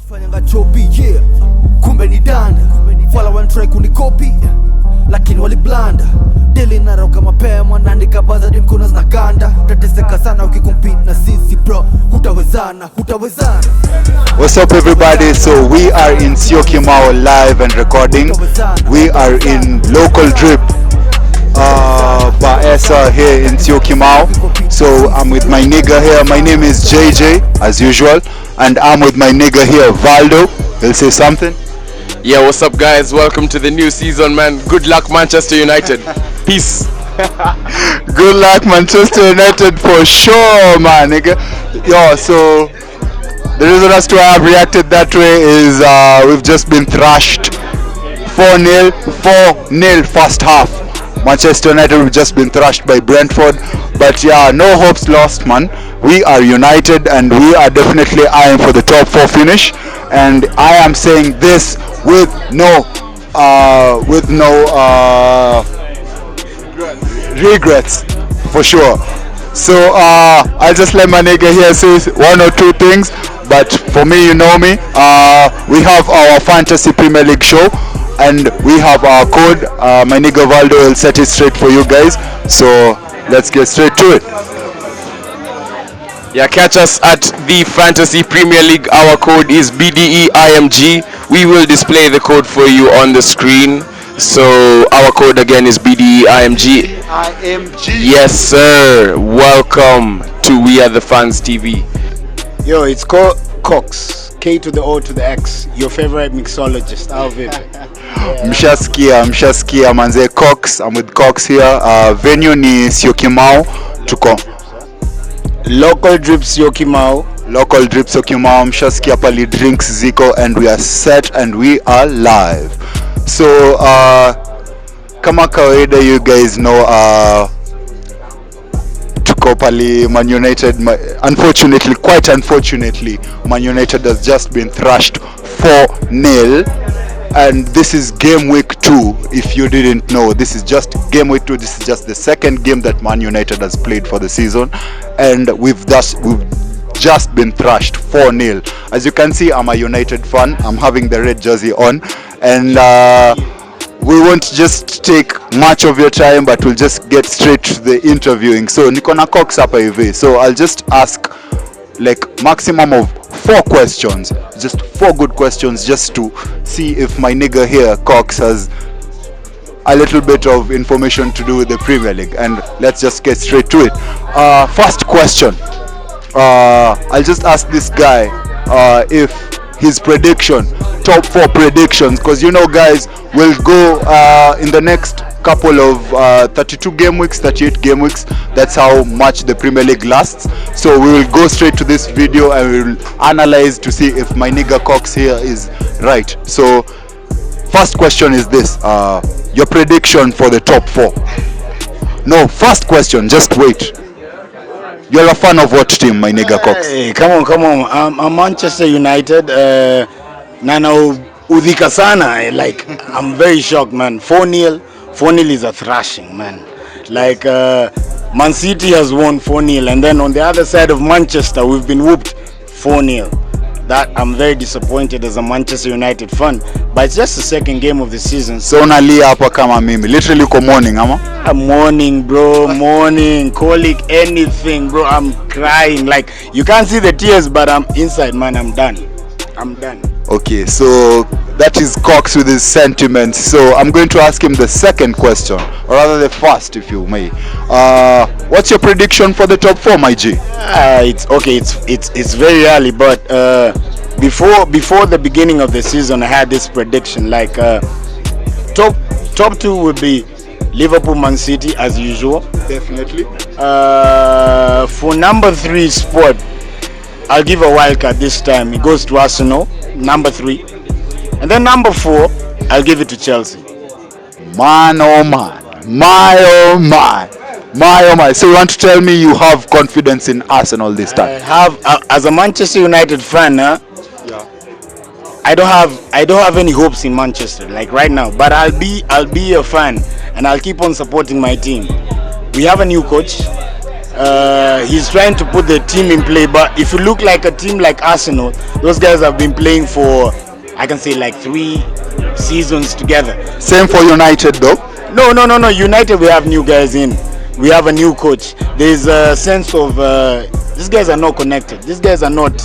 Fanyanga chopi, yeah. Kumbe ni danda. Wala one try kunikopi, lakini waliblanda. Daily naroka mapema naandika baza dim kuna zinaganda. Utateseka sana ukikompete na sisi bro. Hutawezana. What's up everybody? So we are in Syokimau live and recording. We are in local drip Baesa here in Syokimau. So I'm with my nigga here. My name is JJ as usual, and I'm with my nigga here Valdo. He'll say something. Yeah, what's up guys? Welcome to the new season, man. Good luck Manchester United. Peace. Good luck Manchester United for sure, man, nigga. Yo, so the reason as to why I've reacted that way is we've just been thrashed 4-0 first half. Manchester United have just been thrashed by Brentford, but yeah, no hopes lost, man. We are united and we are definitely eyeing for the top 4 finish, and I am saying this with no regrets for sure. So I'll just let my nigga here say one or two things, but for me, you know me, we have our Fantasy Premier League show and we have our code. My nigga Valdo will set it straight for you guys, so let's get straight to it. Yeah, catch us at the Fantasy Premier League. Our code is BDEIMG. We will display the code for you on the screen. So our code again is BDEIMG. Yes sir. Welcome to We Are The Fans TV. Yo, it's called Cox. K to the O to the X. Your favorite mixologist. How vipi? Mshaskia manze Cox. I'm with Cox here. Venue ni Syokimau. Tuko Local Drip Syokimau. Mshaskia pali drinks ziko, and we are set and we are live. So kama kawaida, you guys know tuko pali Man United. Quite unfortunately, Man United has just been thrashed 4-0, and this is game week 2. If you didn't know, this is just game week 2. This is just the second game that Man United has played for the season, and we've just been thrashed 4-0. As you can see, I'm a United fan. I'm having the red jersey on, and we won't just take much of your time, but we'll just get straight to the interviewing. So niko na Cox hapa hivi, so I'll just ask like maximum of 4 questions, just 4 good questions, just to see if my nigga here Cox has a little bit of information to do with the Premier League, and let's just get straight to it. First question, I'll just ask this guy if his prediction, top 4 predictions, because you know guys, we'll go in the next couple of 32 game weeks, 38 game weeks. That's how much the Premier League lasts. So we will go straight to this video and we will analyze to see if my nigga Cox here is right. So first question is this, your prediction for the top 4. No, first question, just wait. You're a fan of what team, my nigga Cox? Hey, come on. I'm Manchester United. Nana udhika sana. Like, I'm very shocked, man. 4-0 is a thrashing, man. Like, Man City has won 4-0, and then on the other side of Manchester, we've been whooped 4-0. That I'm very disappointed as a Manchester United fan, but it's just the second game of the season. So unalia hapa kama mimi, literally uko morning ama? I'm morning, bro, morning, colic, anything, bro. I'm crying. Like, you can't see the tears, but I'm inside, man. I'm done. Okay, so that is Cox with his sentiments. So I'm going to ask him the second question, or rather the first, if you may. What's your prediction for the top 4, my G? It's okay. It's very early, but before the beginning of the season, I had this prediction. Like, top 2 would be Liverpool, Man City, as usual. Definitely. For number 3 spot, I'll give a wild card this time. It goes to Arsenal, number 3. And then number 4, I'll give it to Chelsea. Man, oh man. So you want to tell me you have confidence in Arsenal this time? I have, as a Manchester United fan, yeah. I don't have any hopes in Manchester, like right now. But I'll be a fan, and I'll keep on supporting my team. We have a new coach. He's trying to put the team in play. But if you look like a team like Arsenal, those guys have been playing for, I can say, like 3 seasons together. Same for United though. No. United, we have new guys in. We have a new coach. There's a sense of these guys are not connected. These guys are not.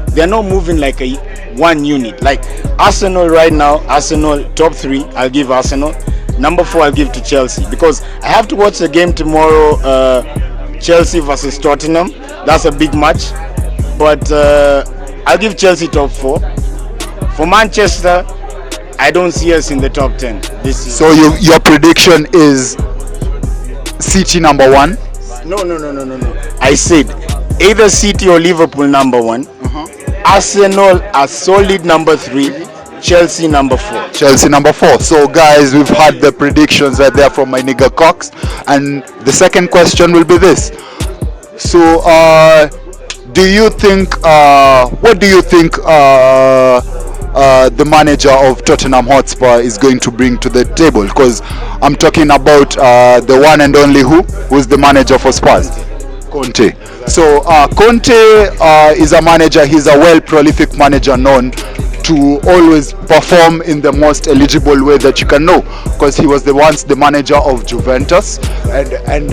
They're not moving like a one unit. Like Arsenal right now. Arsenal top 3. I'll give Arsenal. Number 4, I'll give to Chelsea because I have to watch the game tomorrow. Chelsea versus Tottenham. That's a big match. But I'll give Chelsea top 4. For Manchester, I don't see us in the top 10 this season. So your prediction is City number 1? No. I said either City or Liverpool number 1. Arsenal a solid number 3. Chelsea number 4. Chelsea number 4. So guys, we've had the predictions right there from my nigga Cox. And the second question will be this. So do you think what do you think the manager of Tottenham Hotspur is going to bring to the table? Because I'm talking about the one and only who's the manager for Spurs? Conte. So Conte is a manager. He's a prolific manager known to always perform in the most eligible way that you can know, because he was once the manager of Juventus and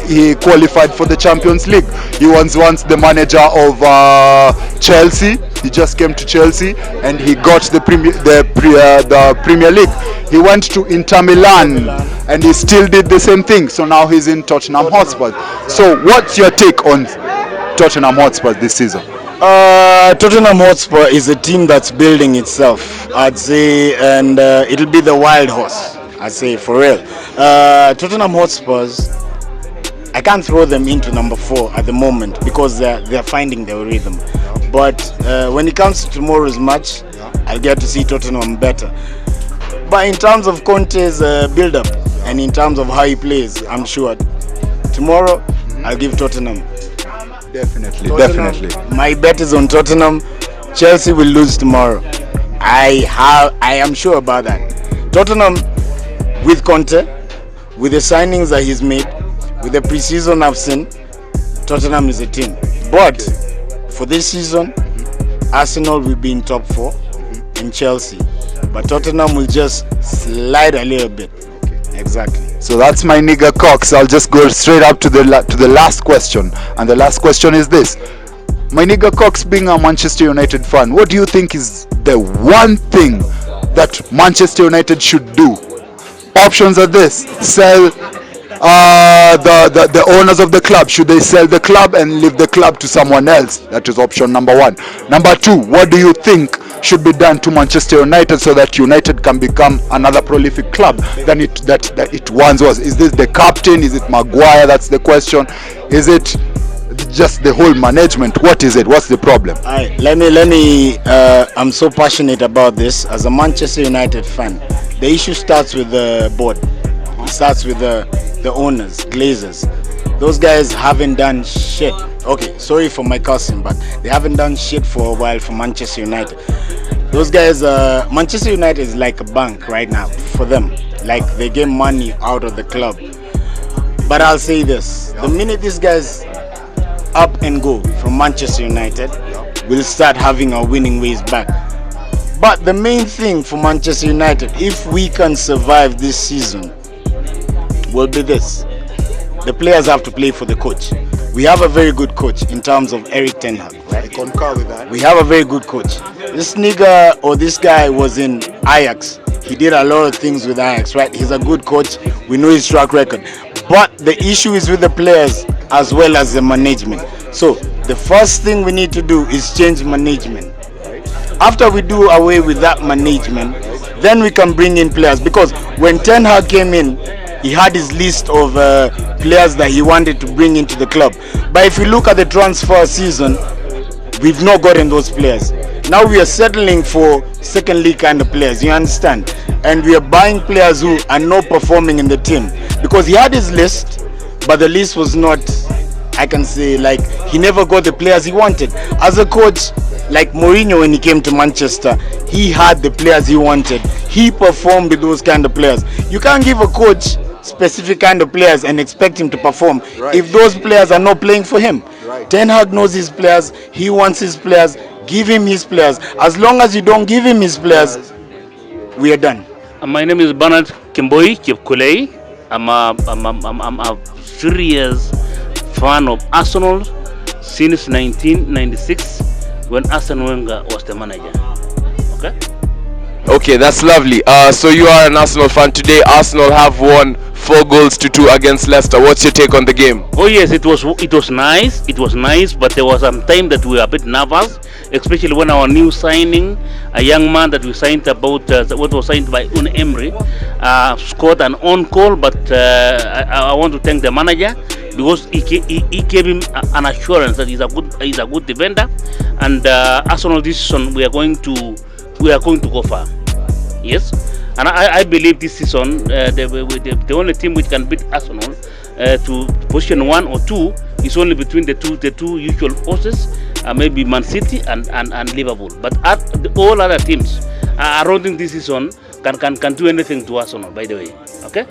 he qualified for the Champions League. He was once the manager of Chelsea. He just came to Chelsea and he got the Premier League. He went to Inter Milan and he still did the same thing. So now he's in Tottenham Hotspur. So what's your take on Tottenham Hotspur this season? Tottenham Hotspur is a team that's building itself, I'd say, and it'll be the wild horse, I'd say, for real. Tottenham Hotspurs, I can't throw them into number 4 at the moment because they're finding their rhythm. But when it comes to tomorrow's match, I'll get to see Tottenham better. But in terms of Conte's build-up and in terms of how he plays, I'm sure tomorrow I'll give Tottenham. Definitely. My bet is on Tottenham. Chelsea will lose tomorrow. I am sure about that. Tottenham with Conte, with the signings that he's made, with the pre-season I've seen, Tottenham is a team. But for this season, Arsenal will be in top 4 and Chelsea. But Tottenham will just slide a little bit. Exactly. So that's my nigga Cox. I'll just go straight up to the last question, and the last question is this: my nigga Cox, being a Manchester United fan, what do you think is the one thing that Manchester United should do? Options are this: sell the owners of the club. Should they sell the club and leave the club to someone else? That is option number 1. Number 2, what do you think should be done to Manchester United so that United can become another prolific club than it once was? Is this the captain? Is it Maguire? That's the question. Is it just the whole management? What is it? What's the problem? Let me I'm so passionate about this as a Manchester United fan. The issue starts with the board. It starts with the owners, Glazers. Those guys haven't done shit. Okay, sorry for my cussing, but they haven't done shit for a while for Manchester United. Those guys, Manchester United is like a bank right now for them. Like they get money out of the club. But I'll say this: the minute these guys up and go from Manchester United, we'll start having our winning ways back. But the main thing for Manchester United, if we can survive this season, will be this: the players have to play for the coach. We have a very good coach in terms of Eric Ten Hag, right? I concur with that. We have a very good coach. This nigga or this guy was in Ajax. He did a lot of things with Ajax, right? He's a good coach. We know his track record. But the issue is with the players as well as the management. So the first thing we need to do is change management. After we do away with that management, then we can bring in players. Because when Ten Hag came in, he had his list of players that he wanted to bring into the club. But if you look at the transfer season, we've not gotten those players. Now we are settling for second league kind of players, you understand? And we are buying players who are not performing in the team. Because he had his list, but the list was not, I can say, like, he never got the players he wanted. As a coach, like Mourinho, when he came to Manchester, he had the players he wanted. He performed with those kind of players. You can't give a coach specific kind of players and expect him to perform Right. if those players are not playing for him. Right. Ten Hag knows his players. He wants his players. Give him his players. As long as you don't give him his players, we are done. My name is Bernard Kimboi Kipkulei. I'm a serious fan of Arsenal since 1996 when Arsene Wenger was the manager. Okay? Okay, that's lovely. So you are an Arsenal fan today. Arsenal have won 4-2 against Leicester. What's your take on the game? Oh yes, it was nice. It was nice, but there was some time that we were a bit nervous, especially when our new signing, a young man that we signed about what was signed by Unai Emery, scored an own goal. But I want to thank the manager because he gave him an assurance that he's a good defender, and Arsenal this season we are going to go far. Yes, and I believe this season the only team which can beat Arsenal to position 1 or 2 is only between the two usual forces, maybe Man City and Liverpool. But all other teams around this season can do anything to Arsenal. By the way, okay.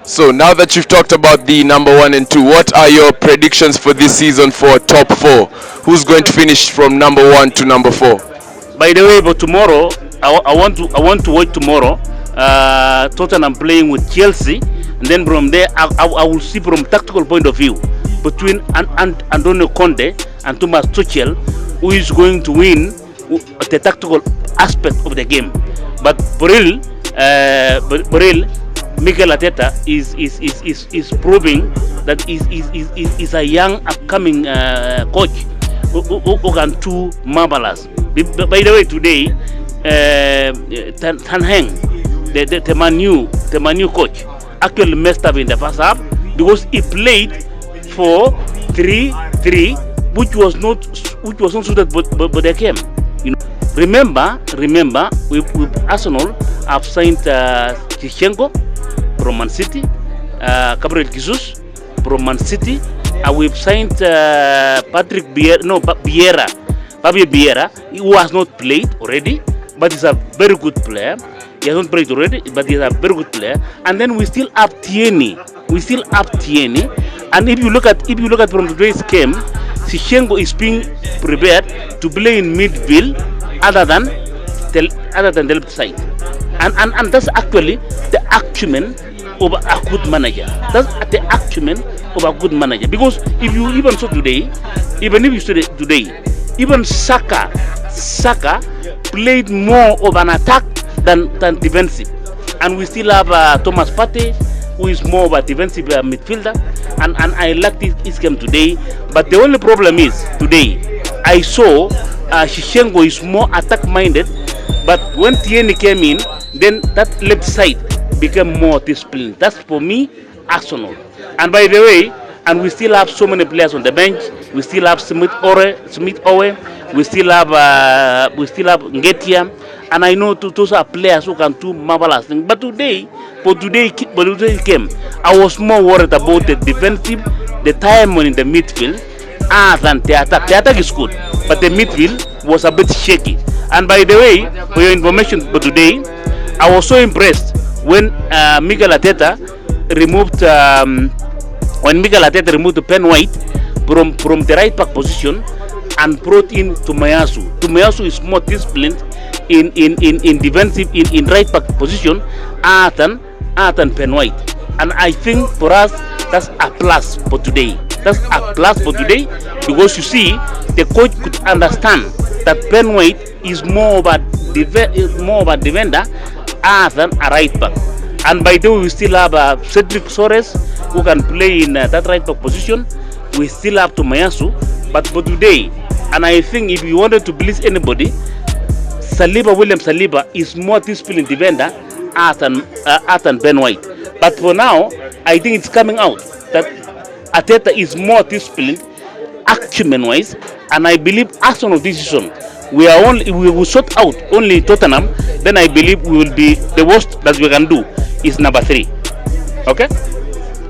So now that you've talked about the number 1 and 2, what are your predictions for this season for top 4? Who's going to finish from number 1 to number 4? By the way, but tomorrow I want to watch tomorrow Tottenham playing with Chelsea, and then from there I will see from tactical point of view between Antonio Conte and Thomas Tuchel who is going to win the tactical aspect of the game. But Borrell, Mikel Arteta is proving that is a young upcoming coach who can do marvelous. By the way, today Ten Hag, the Man U coach, actually messed up in the first half because he played for 3-3, which was not suited, but they came. You know, remember, with Arsenal have signed Ziyech from Man City, Gabriel Jesus from Man City, and we've signed Fabio Vieira, who has not played already, but he's a very good player. He has not played already, but he's a very good player. And then we still have Tierney. And if you look at from today's game, Ziyech is being prepared to play in midfield other than the left side. And that's actually the acumen of a good manager. That's the acumen of a good manager. Because if you even saw today, even Saka played more of an attack than defensive, and we still have Thomas Partey, who is more of a defensive midfielder, and I like this game today. But the only problem is today I saw Ziyech is more attack minded, but when Tierney came in, then that left side became more disciplined. That's for me Arsenal. And by the way, and we still have so many players on the bench. We still have Smith Owe. We still have Ngetia, and I know those are players who can do marvelous things. But today came, I was more worried about the defensive, the time in the midfield, than the attack. The attack is good, but the midfield was a bit shaky. And by the way, for your information, for today, I was so impressed when Mikel Arteta removed the Ben White from the right back position and brought in Tomiyasu. Tomiyasu is more disciplined in defensive in right back position than Ben White. And I think for us that's a plus for today. That's a plus for today because you see the coach could understand that Ben White is more of a defender than a right back. And by the way, we still have Cedric Soares who can play in that right back position. We still have Tomiyasu, but for today, and I think if you wanted to please anybody, William Saliba is more disciplined defender than Ben White. But for now, I think it's coming out that Arteta is more disciplined acumen-wise, and I believe Arsenal this season we will sort out only Tottenham. Then I believe we will be the worst that we can do is number 3. Okay.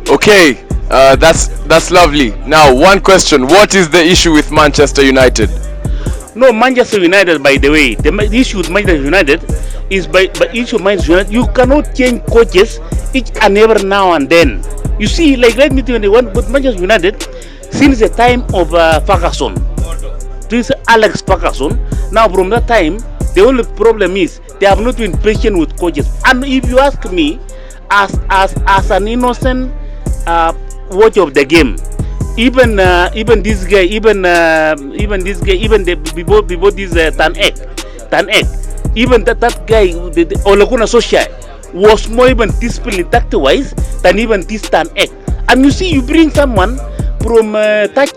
Okay, that's lovely. Now, one question: what is the issue with Manchester United? No, Manchester United, by the way, the issue with Manchester United is by issue of Manchester United, you cannot change coaches each and every now and then. You see, like let me tell you one, but Manchester United, since the time of Ferguson, this Alex Ferguson, now from that time, the only problem is they have not been patient with coaches. And if you ask me, as an innocent watch of the game, even this guy, even before this Tan Ek, even that guy, the Olakuna Socia, was more even disciplined tactic wise than even this Tan Ek. And you see, you bring someone from touch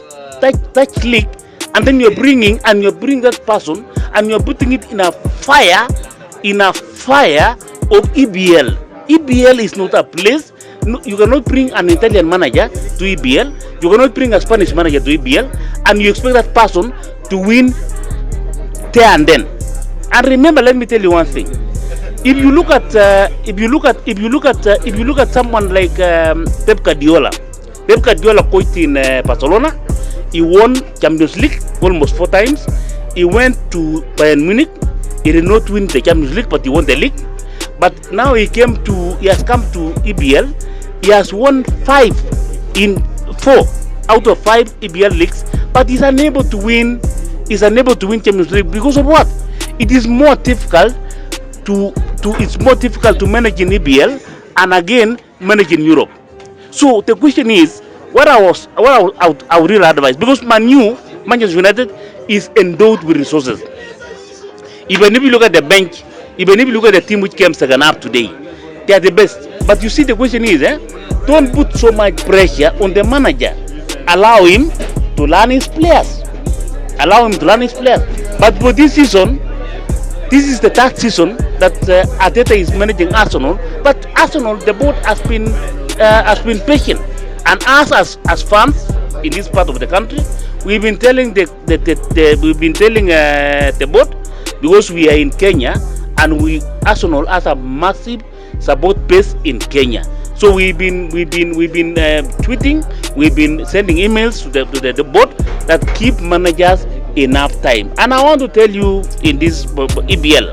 league, and then you're bringing that person and you're putting it in a fire of EBL. EBL is not a place. No, you cannot bring an Italian manager to EBL. You cannot bring a Spanish manager to EBL, and you expect that person to win there and then. And remember, let me tell you one thing. If you look at someone like Pep Guardiola. Pep Guardiola coached in Barcelona. He won Champions League almost 4 times. He went to Bayern Munich. He did not win the Champions League, but he won the league. But now he has come to EBL. He has won 4 out of 5 EBL leagues, but he's unable to win. He's unable to win Champions League because of what? It is more difficult to manage in EBL and again manage in Europe. So the question is, what I would really advise, because Manchester United is endowed with resources. Even if you look at the bench, even if you look at the team which came second half today, they are the best. But you see, the question is, don't put so much pressure on the manager. Allow him to learn his players. But for this season, this is the 3rd season that Arteta is managing Arsenal. But Arsenal, the board has been patient, and us as fans in this part of the country, we've been telling the board, because we are in Kenya, and Arsenal has a massive support base in Kenya. So we've been tweeting, we've been sending emails to the board that keep managers enough time. And I want to tell you, in this EBL,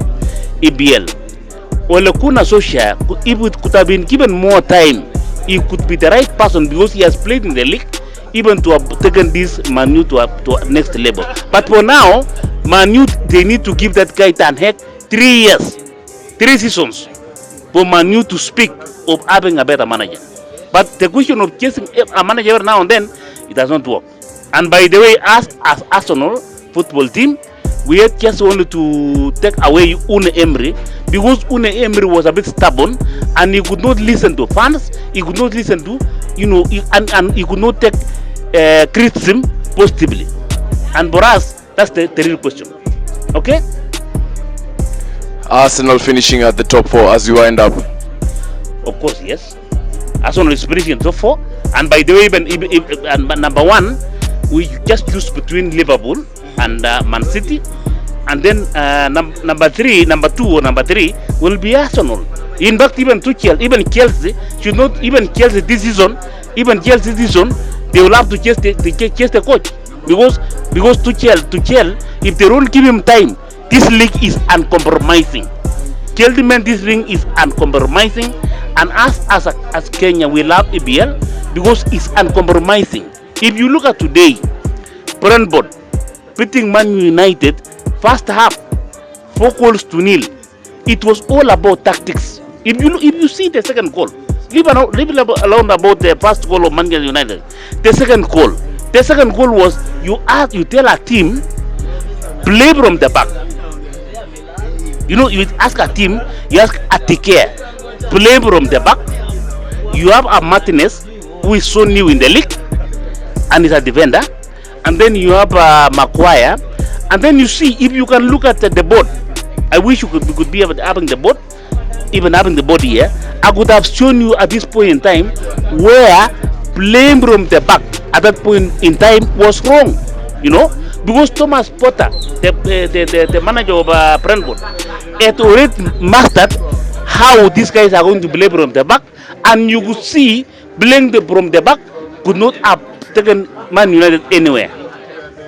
Ole Gunnar Solskjaer, if it could have been given more time, he could be the right person, because he has played in the league, even to have taken this Man U to a next level. But for now, Man U, they need to give that guy Tan Hag 3 years, 3 seasons for Man U to speak of having a better manager. But the question of chasing a manager every now and then, it does not work. And by the way, as Arsenal football team, we had just wanted to take away Une Emery, because Une Emery was a bit stubborn, and he could not listen to fans. He could not listen to, and he could not take criticism positively. And for us, that's the real question. Okay? Arsenal finishing at the top 4 as you wind up. Of course, yes. Arsenal is finishing in top 4. And by the way, even number 1, we just choose between Liverpool and Man City. And then number 2 or number 3 will be Arsenal. In fact, even Chelsea should not, even Chelsea this season, they will have to chase the coach. Because Tuchel, if they don't give him time, this league is uncompromising. Gentlemen, this league is uncompromising, and as Kenya, we love EBL because it's uncompromising. If you look at today, Brentford beating Man United, first half 4-0. It was all about tactics. If you see the second goal, leave alone about the first goal of Manchester United. The second goal was you tell a team, play from the back. You ask a team, you ask Atike, play from the back. You have a Martinez who is so new in the league and is a defender, and then you have Maguire, and then you see, if you can look at the board. I wish we could be having the board, even having the board here. I could have shown you at this point in time where playing from the back at that point in time was wrong, because Thomas Potter, the manager of Brentford, had already mastered how these guys are going to play from the back, and you could see playing from the back could not have taken Man United anywhere.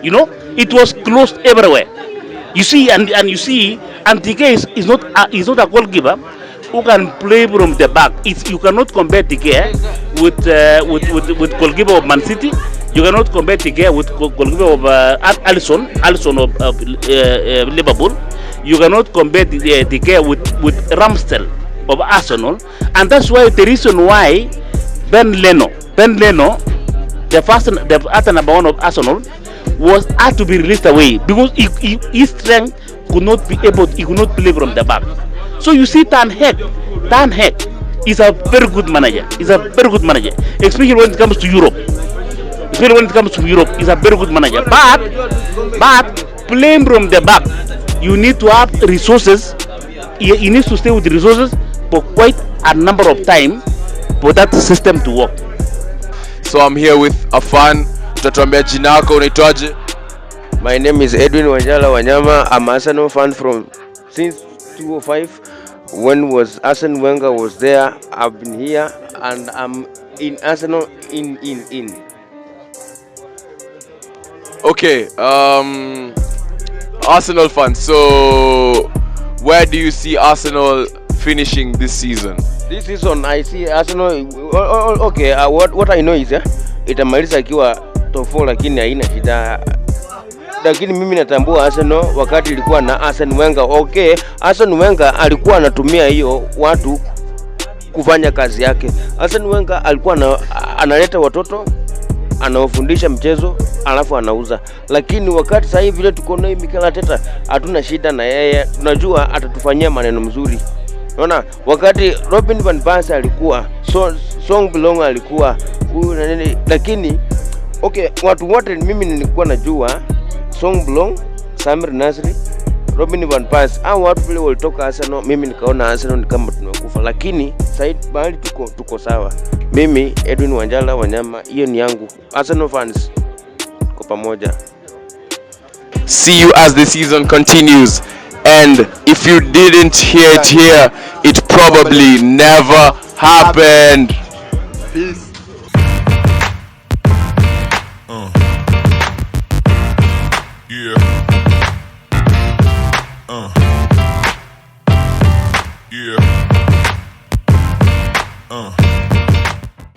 It was closed everywhere. You see, and you see, and Dike is not a goalkeeper who can play from the back. You cannot compare Dike with goalkeeper of Man City. You cannot compare Dike with goalkeeper of Alisson of Liverpool. You cannot compare Dike with Ramsdale of Arsenal, and that's why the reason why Ben Leno, the number one of Arsenal, had to be released away because his strength could not play from the back. So you see, Tan Hag is a very good manager. Especially when it comes to Europe. He's a very good manager. But playing from the back, you need to have resources. He needs to stay with the resources for quite a number of time for that system to work. So I'm here with a fan. Tutatuambia jina lako, unaitwaje? My name is Edwin Wanjala Wanyama. I'm Arsenal fan from since 2005. When was Arsene Wenger was there, I've been here and I'm in Arsenal in. Okay, Arsenal fan. So where do you see Arsenal finishing this season? This season I see Arsenal okay, what I know is itamaliza akiwa top 4 lakini haina shida. Lakini mimi natambua Arsenal wakati ilikuwa na Arsene Wenger. Okay, Arsene Wenger alikuwa anatumia hiyo watu kufanya kazi yake. Arsene Wenger alikuwa analeta watoto, anawafundisha mchezo, alafu anauza. Lakini wakati sasa hivi vile tuko na Mikel Arteta, hatuna shida na yeye. Tunajua atatufanyia maneno mzuri. Unaona, wakati Robin van Persie alikuwa, Song Belong alikuwa, huyu na nini, lakini okay, watu wote mimi nilikuwa najua Song Belong, Samir Nasri, Robin van Persie, hao watu vile walitoka Arsenal, mimi nikaona Arsenal ni kama tumekufa, lakini sasa bali tuko sawa. Mimi Edwin Wanjala Wanyama, hiyo ni yangu. Arsenal fans kwa pamoja. See you as the season continues, and if you didn't hear it here, it probably never happened. Peace.